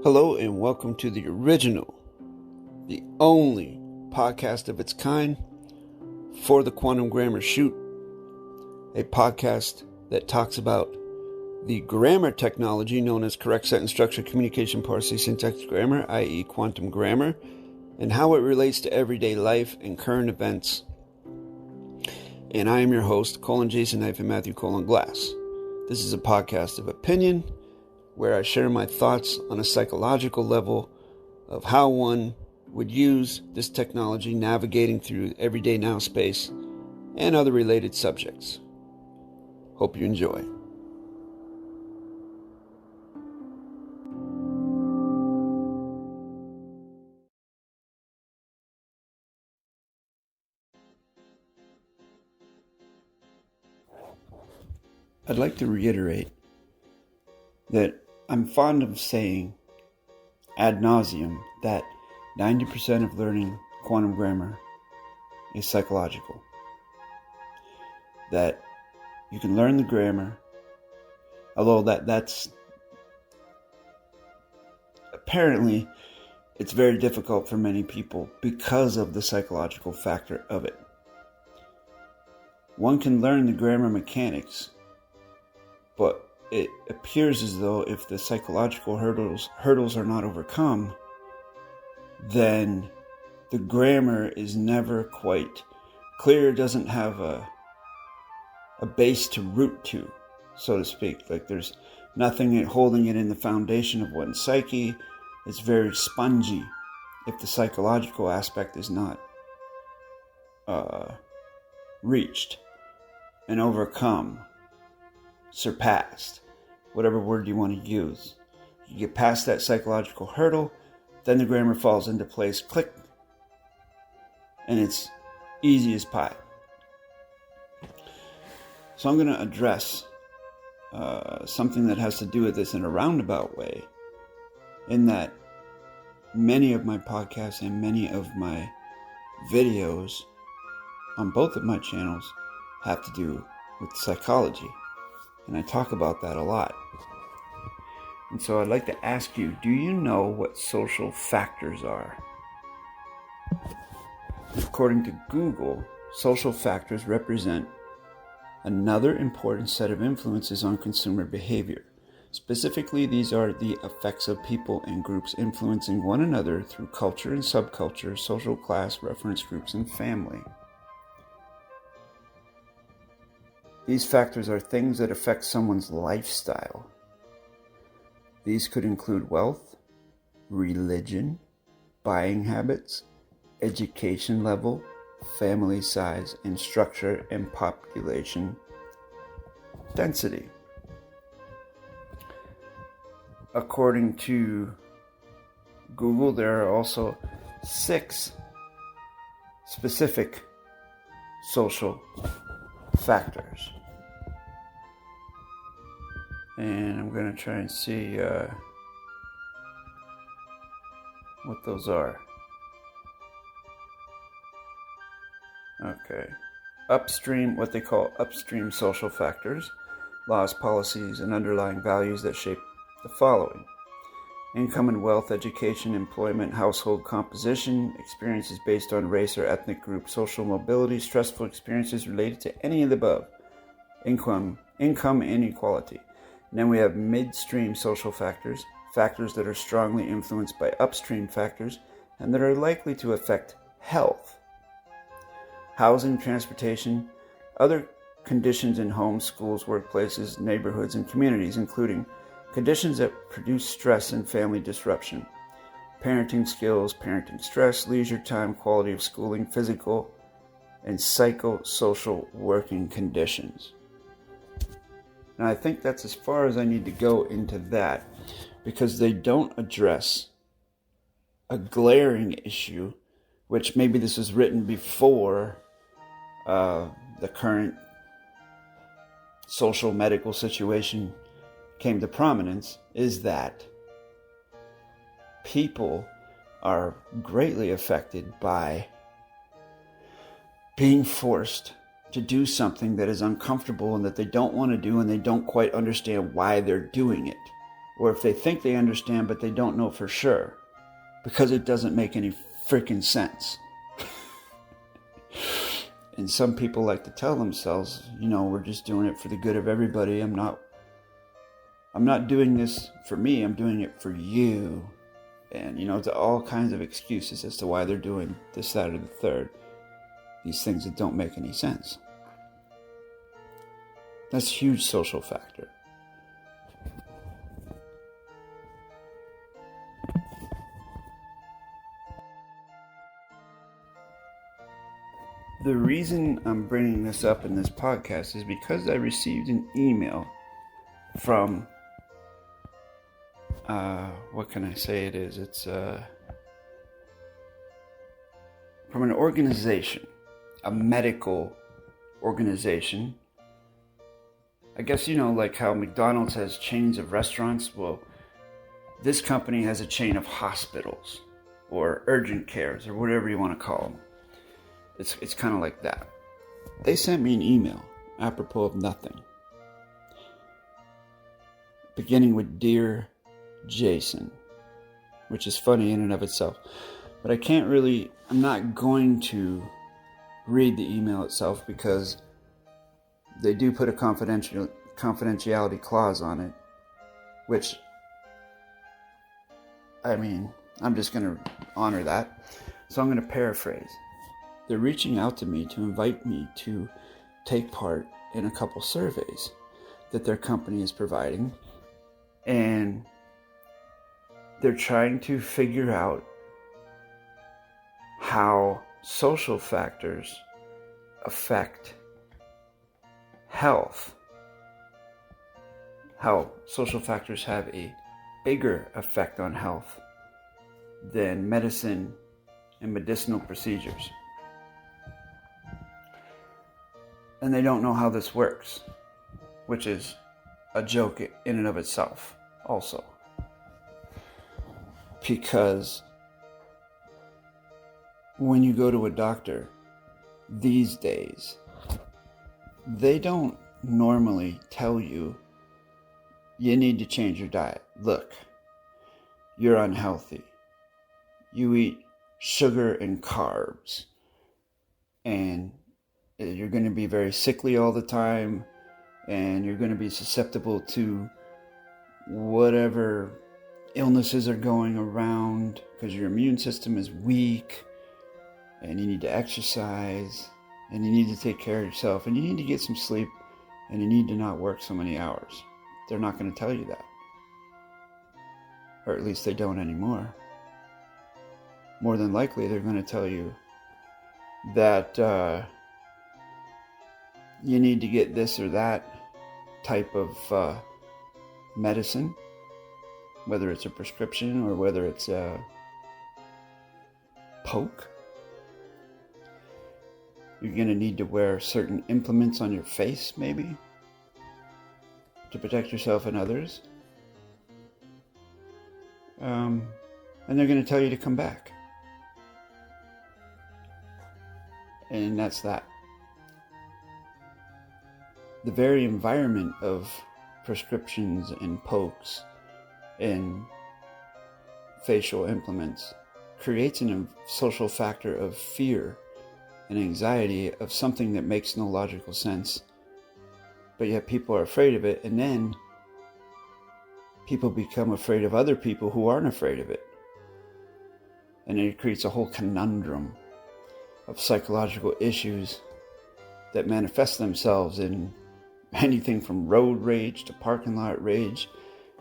Hello and welcome to the original, the only podcast of its kind for the Quantum Grammar Shoot, a podcast that talks about the grammar technology known as correct sentence structure, communication, parsing, syntax grammar, i.e. quantum grammar, and how it relates to everyday life and current events. And I am your host, Jason-Matthew Glass. This is a podcast of opinion where I share my thoughts on a psychological level of how one would use this technology navigating through everyday now space and other related subjects. Hope you enjoy. I'd like to reiterate that I'm fond of saying ad nauseum that 90% of learning quantum grammar is psychological. That you can learn the grammar, although that's apparently it's very difficult for many people because of the psychological factor of it. One can learn the grammar mechanics, but it appears as though if the psychological hurdles are not overcome, then the grammar is never quite clear, doesn't have a base to root to, so to speak. Like there's nothing holding it in the foundation of one's psyche. It's very spongy if the psychological aspect is not reached and overcome, surpassed, whatever word you want to use. You get past that psychological hurdle, then the grammar falls into place, click, and it's easy as pie. So I'm going to address something that has to do with this in a roundabout way, in that many of my podcasts and many of my videos on both of my channels have to do with psychology. And I talk about that a lot. And so I'd like to ask you, do you know what social factors are? According to Google, social factors represent another important set of influences on consumer behavior. Specifically, these are the effects of people and groups influencing one another through culture and subculture, social class, reference groups, and family. These factors are things that affect someone's lifestyle. These could include wealth, religion, buying habits, education level, family size and structure, and population density. According to Google, there are also 6 specific social factors. And I'm going to try and see what those are. Okay. Upstream, what they call upstream social factors, laws, policies, and underlying values that shape the following: income and wealth, education, employment, household composition, experiences based on race or ethnic group, social mobility, stressful experiences related to any of the above, income inequality. And then we have midstream social factors, factors that are strongly influenced by upstream factors and that are likely to affect health, housing, transportation, other conditions in homes, schools, workplaces, neighborhoods, and communities, including conditions that produce stress and family disruption, parenting skills, parenting stress, leisure time, quality of schooling, physical and psychosocial working conditions. And I think that's as far as I need to go into that, because they don't address a glaring issue, which maybe this was written before the current social medical situation came to prominence, is that people are greatly affected by being forced to do something that is uncomfortable and that they don't want to do, and they don't quite understand why they're doing it, or if they think they understand but they don't know for sure, because it doesn't make any freaking sense. And some people like to tell themselves, we're just doing it for the good of everybody. I'm not doing this for me, I'm doing it for you. And, it's all kinds of excuses as to why they're doing this, that, or the third. These things that don't make any sense. That's a huge social factor. The reason I'm bringing this up in this podcast is because I received an email from, what can I say it is? It's from an organization, a medical organization. I guess, like how McDonald's has chains of restaurants. Well, this company has a chain of hospitals or urgent cares or whatever you want to call them. It's kind of like that. They sent me an email apropos of nothing, beginning with Dear Jason, which is funny in and of itself. But I'm not going to read the email itself because they do put a confidentiality clause on it, which, I'm just going to honor that. So I'm going to paraphrase. They're reaching out to me to invite me to take part in a couple surveys that their company is providing. And they're trying to figure out how social factors affect health. How social factors have a bigger effect on health than medicine and medicinal procedures. And they don't know how this works, which is a joke in and of itself also. Because when you go to a doctor these days, they don't normally tell you need to change your diet. Look, you're unhealthy. You eat sugar and carbs, and you're going to be very sickly all the time, and you're going to be susceptible to whatever illnesses are going around because your immune system is weak, and you need to exercise, and you need to take care of yourself, and you need to get some sleep, and you need to not work so many hours. They're not going to tell you that. Or at least they don't anymore. More than likely, they're going to tell you that you need to get this or that type of medicine, whether it's a prescription or whether it's a poke. You're going to need to wear certain implements on your face, maybe, to protect yourself and others. And they're going to tell you to come back. And that's that. The very environment of prescriptions and pokes and facial implements creates a social factor of fear and anxiety of something that makes no logical sense, but yet people are afraid of it, and then people become afraid of other people who aren't afraid of it. And it creates a whole conundrum of psychological issues that manifest themselves in anything from road rage to parking lot rage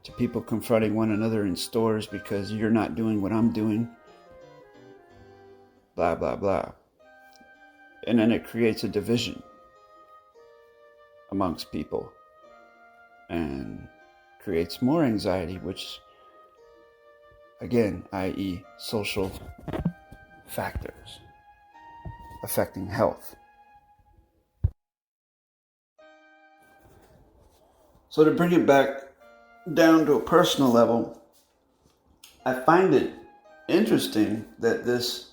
to people confronting one another in stores because you're not doing what I'm doing. Blah, blah, blah. And then it creates a division amongst people and creates more anxiety, which, again, i.e. social factors affecting health. So to bring it back down to a personal level, I find it interesting that this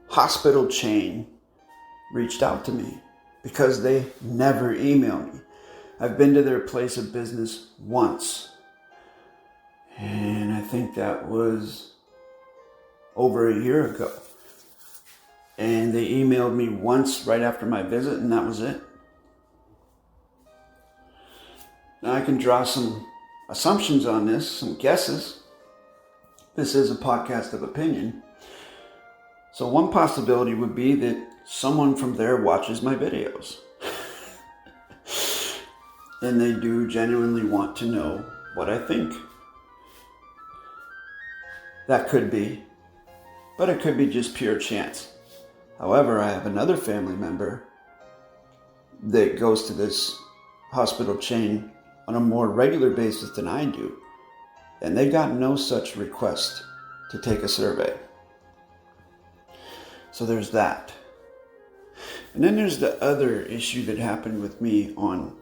hospital chain reached out to me because they never email me. I've been to their place of business once, And I think that was over a year ago. And they emailed me once right after my visit, and that was it. Now I can draw some assumptions on this, some guesses. This is a podcast of opinion. So one possibility would be that someone from there watches my videos. And they do genuinely want to know what I think. That could be, but it could be just pure chance. However, I have another family member that goes to this hospital chain on a more regular basis than I do, and they got no such request to take a survey. So there's that. And then there's the other issue that happened with me on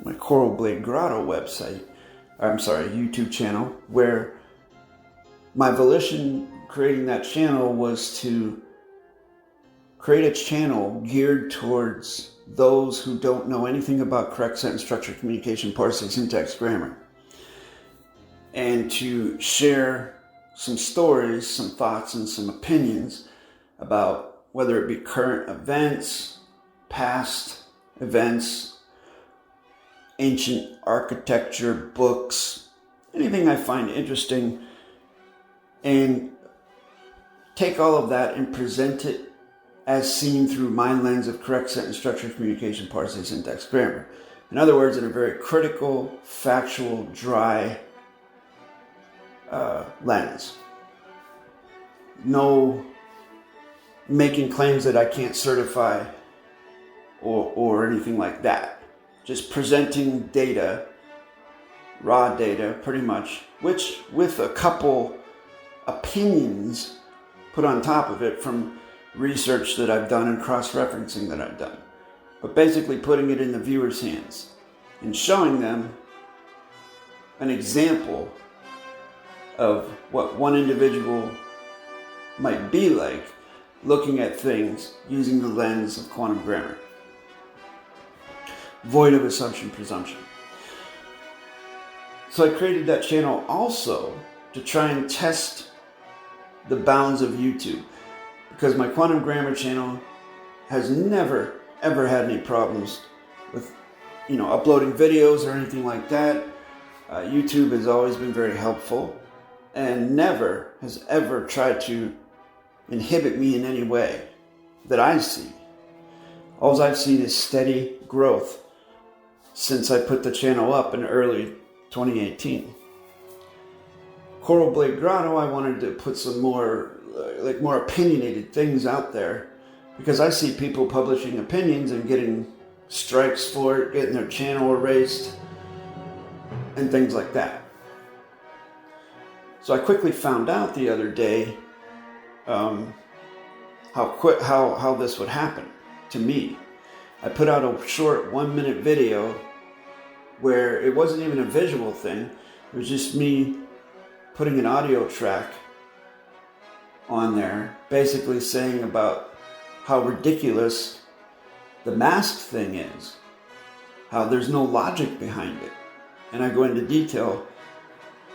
my Coral Blade Grotto YouTube channel, where my volition creating that channel was to create a channel geared towards those who don't know anything about correct sentence structure, communication, parsing, syntax, grammar, and to share some stories, some thoughts, and some opinions about whether it be current events, past events, ancient architecture, books, anything I find interesting, and take all of that and present it as seen through my lens of correct sentence structure, communication, parsing, syntax, grammar. In other words, in a very critical, factual, dry lens. No making claims that I can't certify or anything like that. Just presenting data, raw data, pretty much, which with a couple opinions put on top of it from research that I've done and cross-referencing that I've done. But basically putting it in the viewer's hands and showing them an example of what one individual might be like looking at things using the lens of quantum grammar. Void of assumption, presumption. So I created that channel also to try and test the bounds of YouTube, because my quantum grammar channel has never ever had any problems with uploading videos or anything like that. YouTube has always been very helpful and never has ever tried to inhibit me in any way that I see. All I've seen is steady growth since I put the channel up in early 2018. Coral Blade Grotto, I wanted to put some more opinionated things out there, because I see people publishing opinions and getting strikes for it, getting their channel erased, and things like that. So I quickly found out the other day how this would happen to me. I put out a short 1-minute video where it wasn't even a visual thing. It was just me putting an audio track on there, basically saying about how ridiculous the mask thing is, how there's no logic behind it. And I go into detail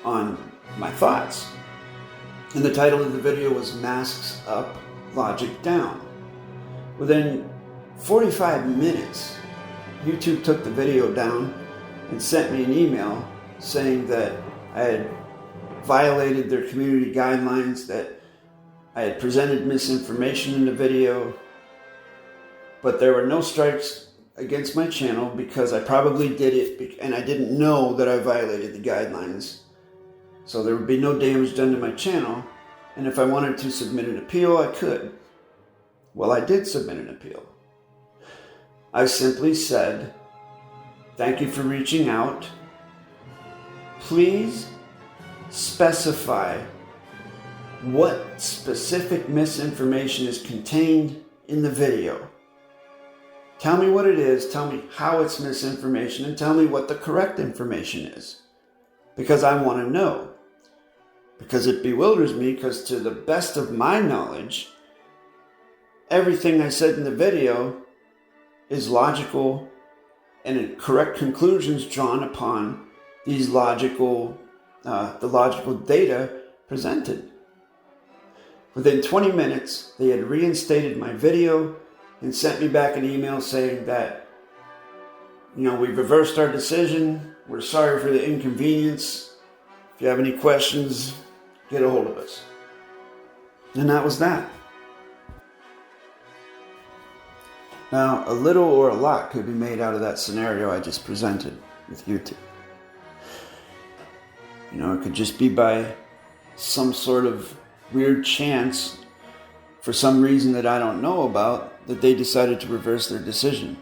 on my thoughts. And the title of the video was Masks Up, Logic Down. Within 45 minutes, YouTube took the video down and sent me an email saying that I had violated their community guidelines, that I had presented misinformation in the video, but there were no strikes against my channel because I probably did it and I didn't know that I violated the guidelines. So there would be no damage done to my channel, and if I wanted to submit an appeal, I could. Well, I did submit an appeal. I simply said, "Thank you for reaching out. Please specify what specific misinformation is contained in the video. Tell me what it is, tell me how it's misinformation, and tell me what the correct information is. Because I want to know. Because it bewilders me, because to the best of my knowledge, everything I said in the video is logical and correct conclusions drawn upon these logical the logical data presented. Within 20 minutes, they had reinstated my video and sent me back an email saying that, we've reversed our decision. We're sorry for the inconvenience. If you have any questions, get a hold of us. And that was that. Now, a little or a lot could be made out of that scenario I just presented with YouTube. It could just be by some sort of weird chance, for some reason that I don't know about, that they decided to reverse their decision.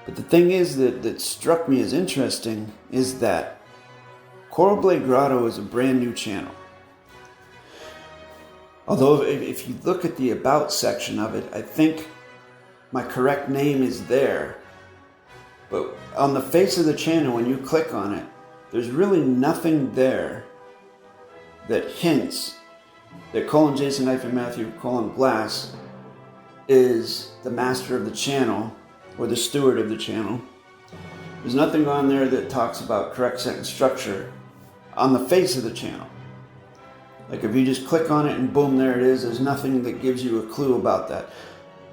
But the thing is that struck me as interesting is that Coral Blade Grotto is a brand new channel. Although if you look at the About section of it, I think my correct name is there. But on the face of the channel, when you click on it, there's really nothing there that hints that Jason-Matthew-Glass is the master of the channel or the steward of the channel. There's nothing on there that talks about correct sentence structure on the face of the channel. Like if you just click on it and boom, there it is. There's nothing that gives you a clue about that.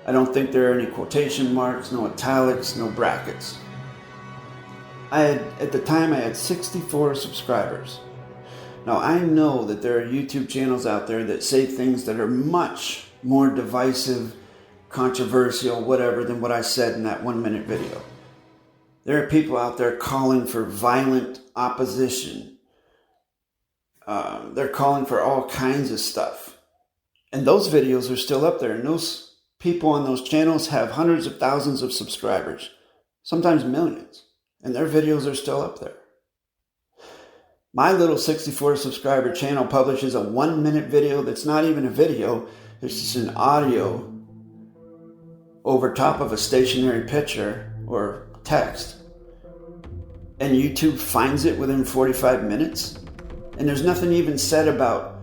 I don't think there are any quotation marks, no italics, no brackets. At the time, I had 64 subscribers. Now, I know that there are YouTube channels out there that say things that are much more divisive, controversial, whatever, than what I said in that 1-minute video. There are people out there calling for violent opposition. They're calling for all kinds of stuff. And those videos are still up there. And those people on those channels have hundreds of thousands of subscribers, sometimes millions. And their videos are still up there. My little 64 subscriber channel publishes a 1-minute video that's not even a video. It's just an audio over top of a stationary picture or text. And YouTube finds it within 45 minutes. And there's nothing even said about,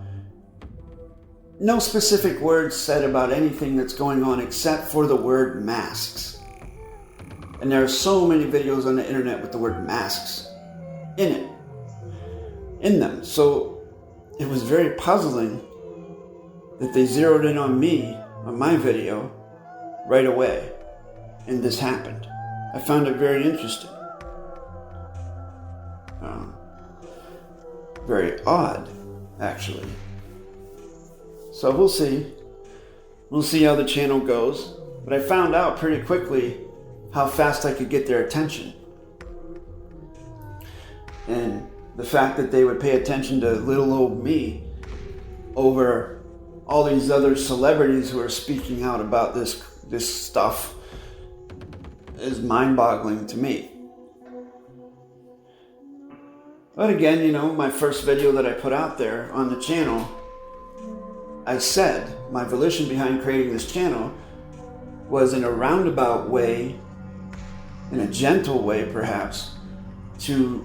no specific words said about anything that's going on except for the word masks. And there are so many videos on the internet with the word masks in them. So it was very puzzling that they zeroed in on me, on my video, right away. And this happened. I found it very interesting. Very odd, actually. So we'll see. We'll see how the channel goes. But I found out pretty quickly how fast I could get their attention. And the fact that they would pay attention to little old me over all these other celebrities who are speaking out about this stuff is mind-boggling to me. But again, my first video that I put out there on the channel, I said my volition behind creating this channel was in a roundabout way, in a gentle way perhaps, to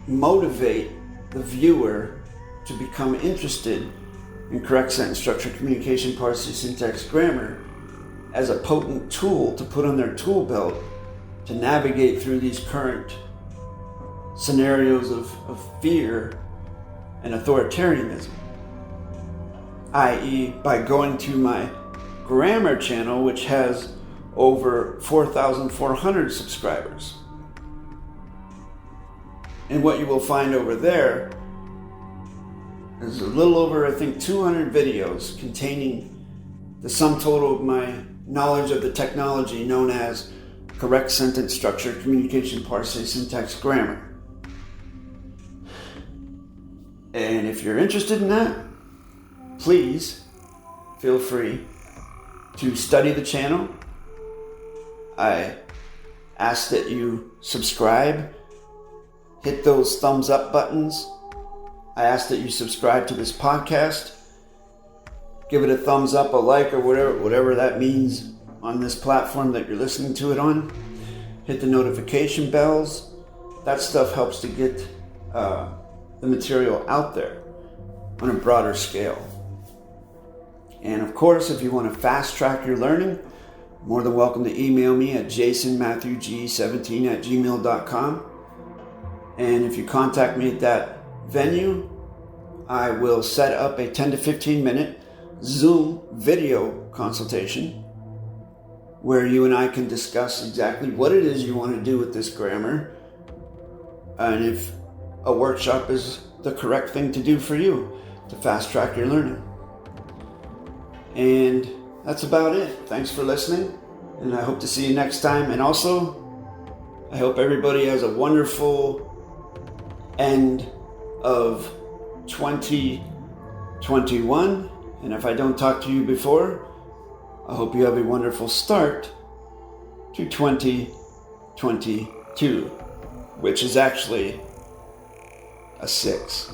motivate the viewer to become interested in correct sentence structure, communication, parsing, syntax, grammar as a potent tool to put on their tool belt to navigate through these current scenarios of fear and authoritarianism. I.e., by going to my grammar channel, which has over 4,400 subscribers. And what you will find over there is a little over, I think, 200 videos containing the sum total of my knowledge of the technology known as correct sentence structure, communication, parsing, syntax, grammar. And if you're interested in that, please feel free to study the channel. I ask that you subscribe, hit those thumbs up buttons. I ask that you subscribe to this podcast, give it a thumbs up, a like, or whatever that means on this platform that you're listening to it on. Hit the notification bells. That stuff helps to get the material out there on a broader scale. And of course, if you want to fast track your learning, more than welcome to email me at jasonmatthewg17@gmail.com. And if you contact me at that venue, I will set up a 10 to 15 minute Zoom video consultation where you and I can discuss exactly what it is you want to do with this grammar and if a workshop is the correct thing to do for you to fast track your learning. And that's about it. Thanks for listening, and I hope to see you next time. And also, I hope everybody has a wonderful end of 2021. And if I don't talk to you before, I hope you have a wonderful start to 2022, which is actually a 6.